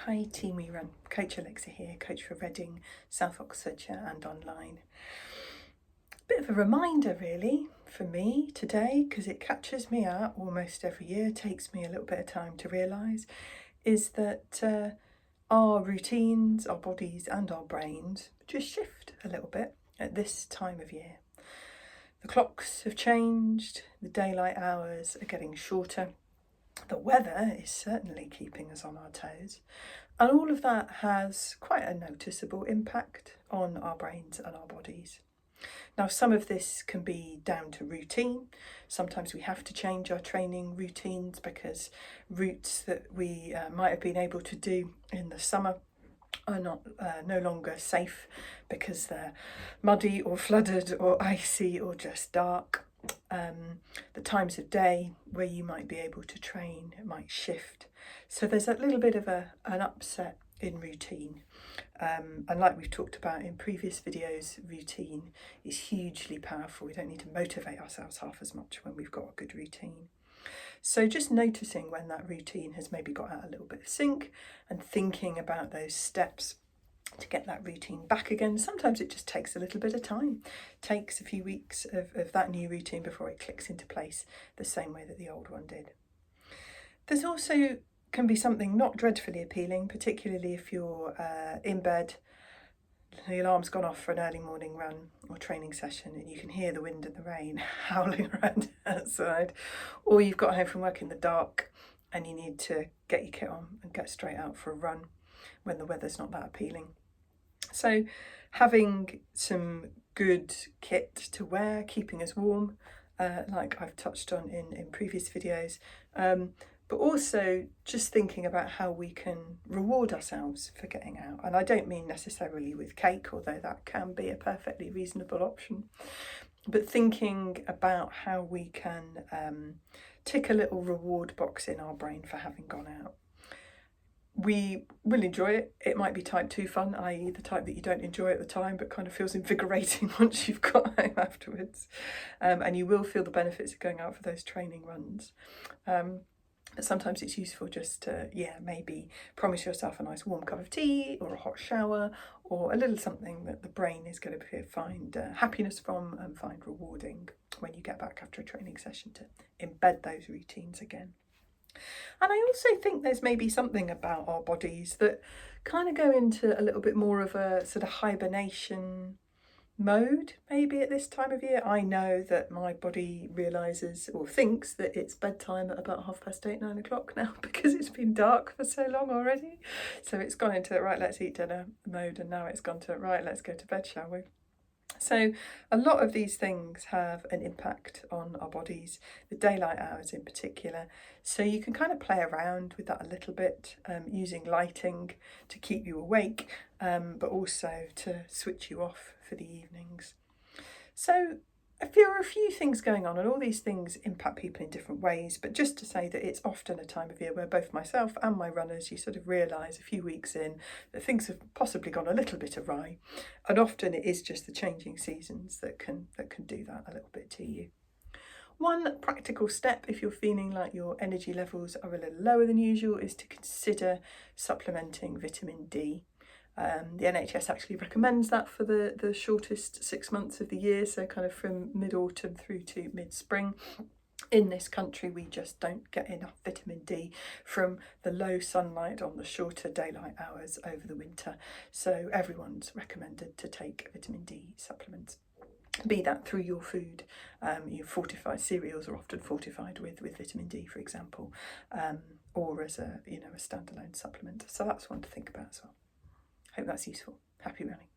Hi Team We Run, Coach Alexa here, coach for Reading, South Oxfordshire and online. Bit of a reminder really for me today, because it catches me out almost every year, takes me a little bit of time to realise, is that our routines, our bodies and our brains just shift a little bit at this time of year. The clocks have changed, the daylight hours are getting shorter. The weather is certainly keeping us on our toes, and all of that has quite a noticeable impact on our brains and our bodies. Now, some of this can be down to routine. Sometimes we have to change our training routines because routes that we might have been able to do in the summer are no longer safe because they're muddy or flooded or icy or just dark. The times of day where you might be able to train might shift. So there's a little bit of an upset in routine. And like we've talked about in previous videos, routine is hugely powerful. We don't need to motivate ourselves half as much when we've got a good routine. So just noticing when that routine has maybe got out a little bit of sync and thinking about those steps to get that routine back again. Sometimes it just takes a little bit of time. It takes a few weeks of that new routine before it clicks into place the same way that the old one did. There's also can be something not dreadfully appealing, particularly if you're in bed, the alarm's gone off for an early morning run or training session and you can hear the wind and the rain howling around outside, or you've got home from work in the dark and you need to get your kit on and get straight out for a run when the weather's not that appealing. So having some good kit to wear, keeping us warm, like I've touched on in previous videos, but also just thinking about how we can reward ourselves for getting out. And I don't mean necessarily with cake, although that can be a perfectly reasonable option, but thinking about how we can tick a little reward box in our brain for having gone out. We will enjoy it. It might be type 2 fun, i.e. the type that you don't enjoy at the time but kind of feels invigorating once you've got home afterwards. And you will feel the benefits of going out for those training runs. But sometimes it's useful just to, maybe promise yourself a nice warm cup of tea or a hot shower or a little something that the brain is going to find happiness from and find rewarding when you get back after a training session, to embed those routines again. And I also think there's maybe something about our bodies that kind of go into a little bit more of a sort of hibernation mode maybe at this time of year. I know that my body realises or thinks that it's bedtime at about 8:30, 9 o'clock now because it's been dark for so long already. So it's gone into right, let's eat dinner mode, and now it's gone to right, let's go to bed, shall we? So a lot of these things have an impact on our bodies, the daylight hours in particular. So you can kind of play around with that a little bit, using lighting to keep you awake, but also to switch you off for the evenings. So there are a few things going on, and all these things impact people in different ways, but just to say that it's often a time of year where both myself and my runners, you sort of realise a few weeks in that things have possibly gone a little bit awry, and often it is just the changing seasons that can do that a little bit to you. One practical step if you're feeling like your energy levels are a little lower than usual is to consider supplementing vitamin D. The NHS actually recommends that for the shortest 6 months of the year, so kind of from mid-autumn through to mid-spring. In this country, we just don't get enough vitamin D from the low sunlight on the shorter daylight hours over the winter, so everyone's recommended to take vitamin D supplements. Be that through your food, your fortified cereals are often fortified with vitamin D, for example, or as a standalone supplement. So that's one to think about as well. Hope that's useful. Happy running.